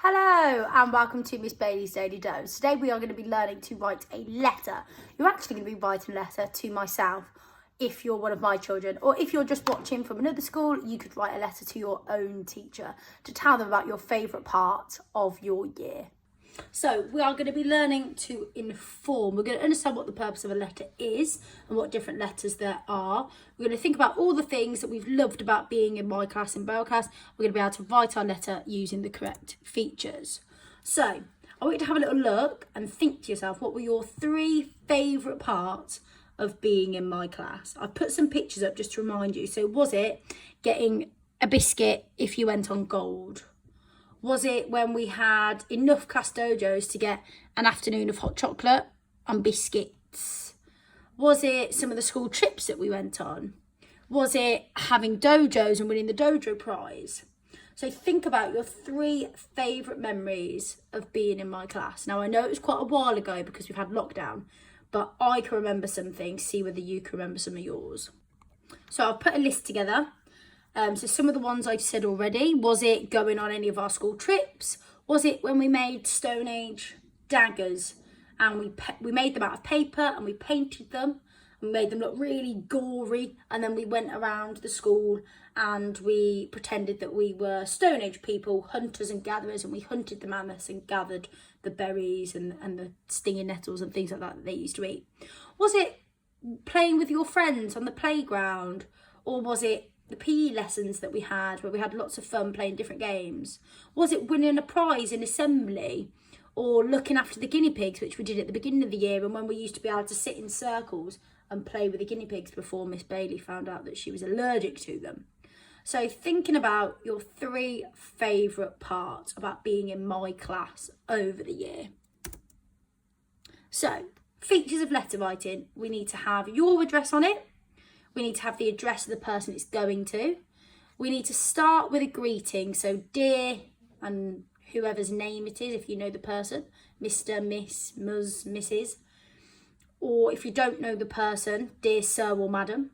Hello and welcome to Miss Bailey's Daily Dose. Today we are going to be learning to write a letter. You're actually going to be writing a letter to myself if you're one of my children, or if you're just watching from another school, you could write a letter to your own teacher to tell them about your favourite part of your year. So we are going to be learning to inform. We're going to understand what the purpose of a letter is and what different letters there are. We're going to think about all the things that we've loved about being in my class, in Braille class. We're going to be able to write our letter using the correct features. So I want you to have a little look and think to yourself, what were your 3 favourite parts of being in my class? I've put some pictures up just to remind you. So was it getting a biscuit if you went on gold? Was it when we had enough class dojos to get an afternoon of hot chocolate and biscuits? Was it some of the school trips that we went on? Was it having dojos and winning the dojo prize? So think about your 3 favourite memories of being in my class. Now, I know it was quite a while ago because we've had lockdown, but I can remember some things. See whether you can remember some of yours. So I've put a list together. So some of the ones I've said already. Was it going on any of our school trips? Was it when we made Stone Age daggers and we made them out of paper and we painted them and made them look really gory, and then we went around the school and we pretended that we were Stone Age people, hunters and gatherers, and we hunted the mammoths and gathered the berries and the stinging nettles and things like that they used to eat? Was it playing with your friends on the playground? Or was it the PE lessons that we had where we had lots of fun playing different games? Was it winning a prize in assembly, or looking after the guinea pigs, which we did at the beginning of the year, and when we used to be able to sit in circles and play with the guinea pigs before Miss Bailey found out that she was allergic to them? So thinking about your 3 favourite parts about being in my class over the year. So features of letter writing: we need to have your address on it. We need to have the address of the person it's going to. We need to start with a greeting. So dear, and whoever's name it is, if you know the person, Mr, Miss, Ms, Mrs. Or if you don't know the person, dear sir or madam.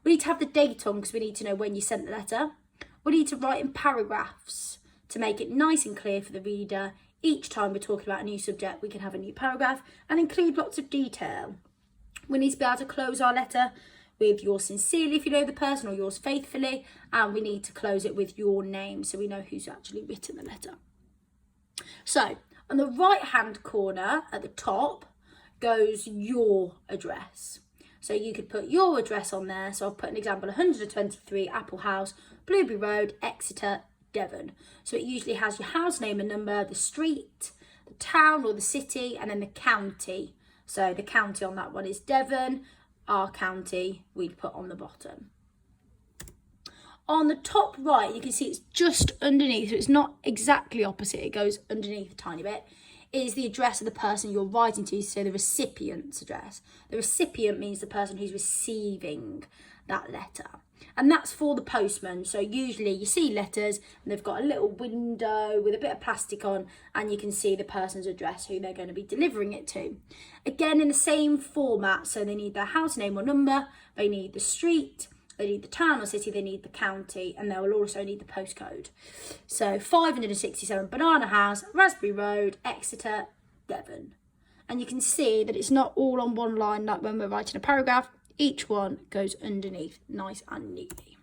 We need to have the date on because we need to know when you sent the letter. We need to write in paragraphs to make it nice and clear for the reader. Each time we're talking about a new subject, we can have a new paragraph and include lots of detail. We need to be able to close our letter with yours sincerely if you know the person, or yours faithfully, and we need to close it with your name so we know who's actually written the letter. So on the right hand corner at the top goes your address. So you could put your address on there. So I've put an example: 123 Apple House, Blueberry Road, Exeter, Devon. So it usually has your house name and number, the street, the town or the city, and then the county. So the county on that one is Devon. Our county we'd put on the bottom. On the top right, you can see it's just underneath, so it's not exactly opposite, it goes underneath a tiny bit, is the address of the person you're writing to, so the recipient's address. The recipient means the person who's receiving that letter, and that's for the postman. So usually you see letters and they've got a little window with a bit of plastic on, and you can see the person's address, who they're going to be delivering it to. Again, in the same format, so they need their house name or number, they need the street, they need the town or city, they need the county, and they will also need the postcode. So 567 Banana House, Raspberry Road, Exeter, Devon. And you can see that it's not all on one line like when we're writing a paragraph. Each one goes underneath nice and neatly.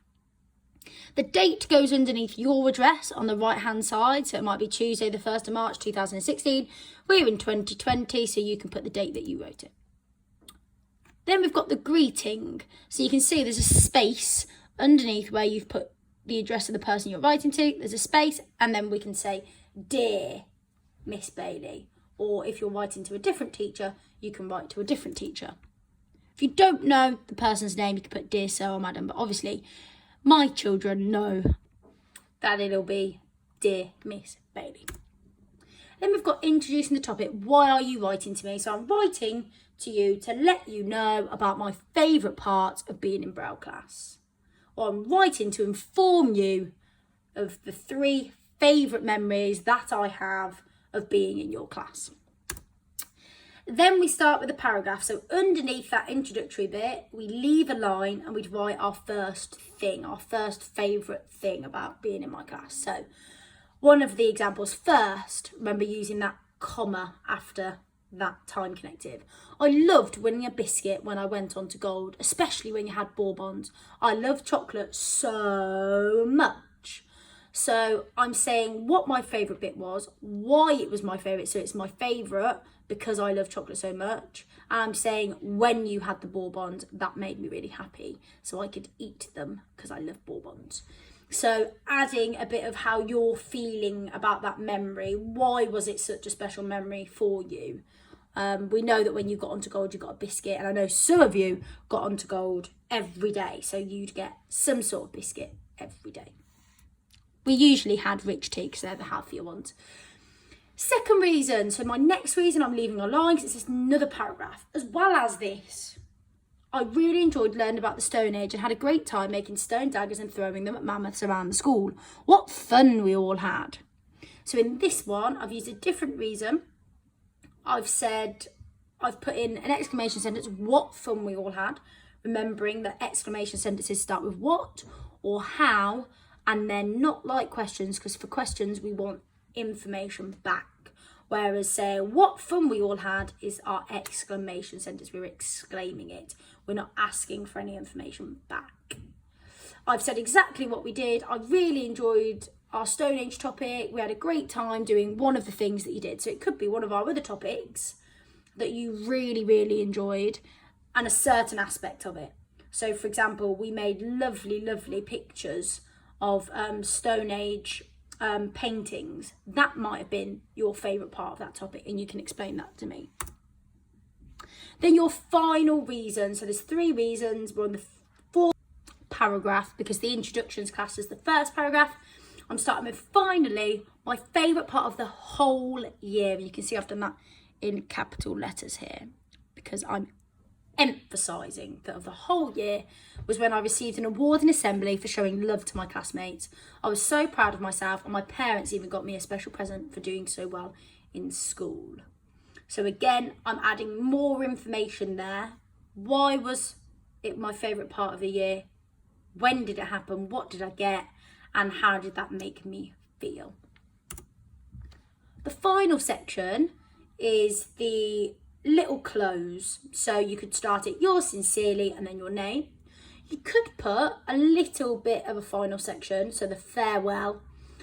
The date goes underneath your address on the right hand side, so it might be Tuesday the 1st of March 2016. We're in 2020, so you can put the date that you wrote it. Then we've got the greeting. So you can see there's a space underneath where you've put the address of the person you're writing to. There's a space, and then we can say, dear Miss Bailey. Or if you're writing to a different teacher, you can write to a different teacher. If you don't know the person's name, you can put dear sir or madam, but obviously my children know that it'll be dear Miss Bailey. Then we've got introducing the topic. Why are you writing to me? So I'm writing to you to let you know about my favourite part of being in Braille class. Or I'm writing to inform you of the 3 favourite memories that I have of being in your class. Then we start with a paragraph. So underneath that introductory bit, we leave a line and we'd write our first thing, our first favourite thing about being in my class. So one of the examples first, remember using that comma after that time connective. I loved winning a biscuit when I went on to gold, especially when you had bonbons. I love chocolate so much. So I'm saying what my favourite bit was, why it was my favourite. So it's my favourite because I love chocolate so much. And I'm saying when you had the bonbons, that made me really happy. So I could eat them because I love bonbons. So adding a bit of how you're feeling about that memory. Why was it such a special memory for you? We know that when you got onto gold, you got a biscuit. And I know some of you got onto gold every day. So you'd get some sort of biscuit every day. We usually had rich tea because they're the healthier ones. Second reason. So my next reason I'm leaving a line because it's another paragraph. As well as this, I really enjoyed learning about the Stone Age and had a great time making stone daggers and throwing them at mammoths around the school. What fun we all had. So in this one, I've used a different reason. I've put in an exclamation sentence, what fun we all had, remembering that exclamation sentences start with what or how, and then not like questions, because for questions we want information back. Whereas say what fun we all had is our exclamation sentence, we're exclaiming it. We're not asking for any information back. I've said exactly what we did. I really enjoyed our Stone Age topic. We had a great time doing one of the things that you did. So it could be one of our other topics that you really, really enjoyed and a certain aspect of it. So for example, we made lovely, lovely pictures of Stone Age paintings. That might have been your favourite part of that topic and you can explain that to me. Then your final reason. So there's 3 reasons. We're on the 4th paragraph because the introductions class is the first paragraph. I'm starting with finally, my favourite part of the whole year. You can see I've done that in capital letters here because I'm emphasising that of the whole year was when I received an award in assembly for showing love to my classmates. I was so proud of myself and my parents even got me a special present for doing so well in school. So again, I'm adding more information there. Why was it my favourite part of the year? When did it happen? What did I get? And how did that make me feel? The final section is the little close. So you could start it yours sincerely and then your name. You could put a little bit of a final section, so the farewell.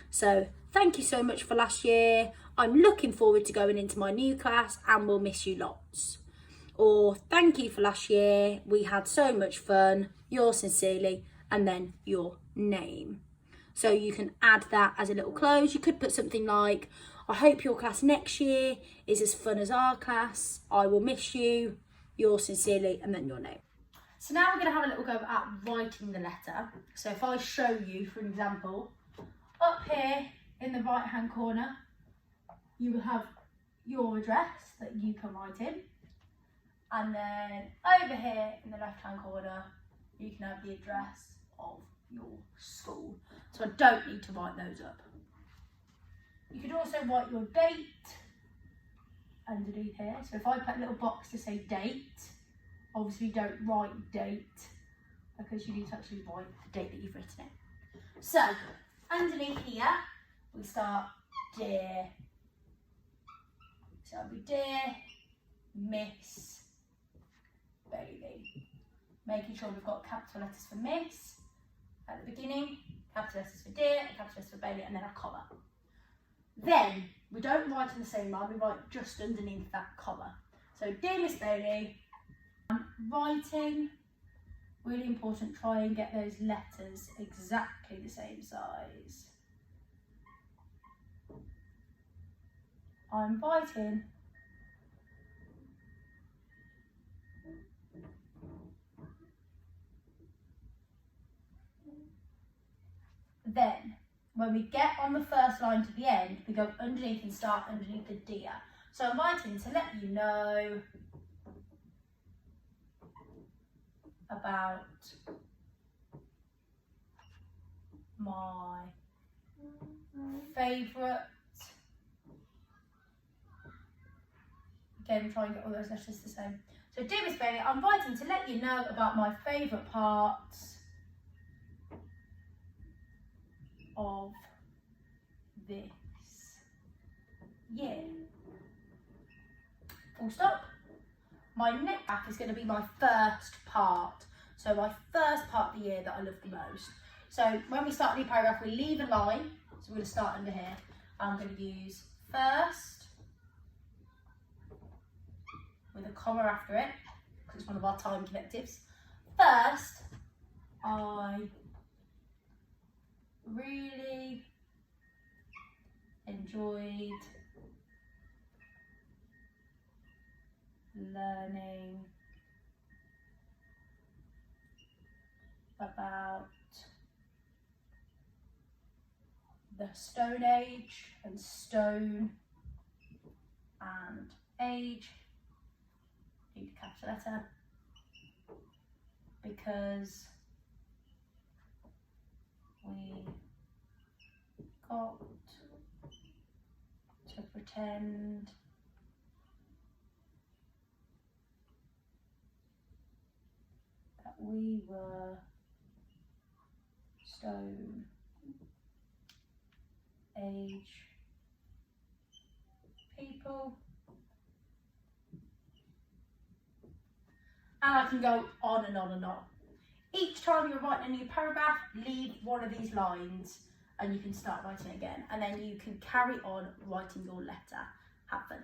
So thank you so much for last year. I'm looking forward to going into my new class and we'll miss you lots. Or thank you for last year. We had so much fun. Yours sincerely and then your name. So you can add that as a little close. You could put something like, I hope your class next year is as fun as our class. I will miss you. Yours sincerely, and then your name. So now we're going to have a little go at writing the letter. So if I show you, for example, up here in the right hand corner, you will have your address that you can write in. And then over here in the left hand corner, you can have the address of your school. So I don't need to write those up. You could also write your date underneath here. So if I put a little box to say date, obviously don't write date because you need to actually write the date that you've written it. So underneath here, we start dear. So it'll be dear Miss Bailey. Making sure we've got capital letters for Miss at the beginning, capital letters for dear, capital letters for Bailey, and then a comma. Then we don't write in the same line, we write just underneath that comma. So dear Miss Bailey, writing, really important, try and get those letters exactly the same size. I'm writing then when we get on the first line to the end, we go underneath and start underneath the dear. So I'm writing to let you know about my favourite. Again, try and get all those letters the same. So dear Miss Bailey, I'm writing to let you know about my favourite parts of this year. Full stop. My next back is going to be my first part. So my first part of the year that I love the most. So when we start a new paragraph, we leave a line. So we're going to start under here. I'm going to use first with a comma after it, because it's one of our time connectives. First, I really enjoyed learning about the Stone Age and stone and age, need a capital letter, because we got to pretend that we were Stone Age people. And I can go on and on and on. Each time you're writing a new paragraph, leave one of these lines and you can start writing again. And then you can carry on writing your letter. Have fun.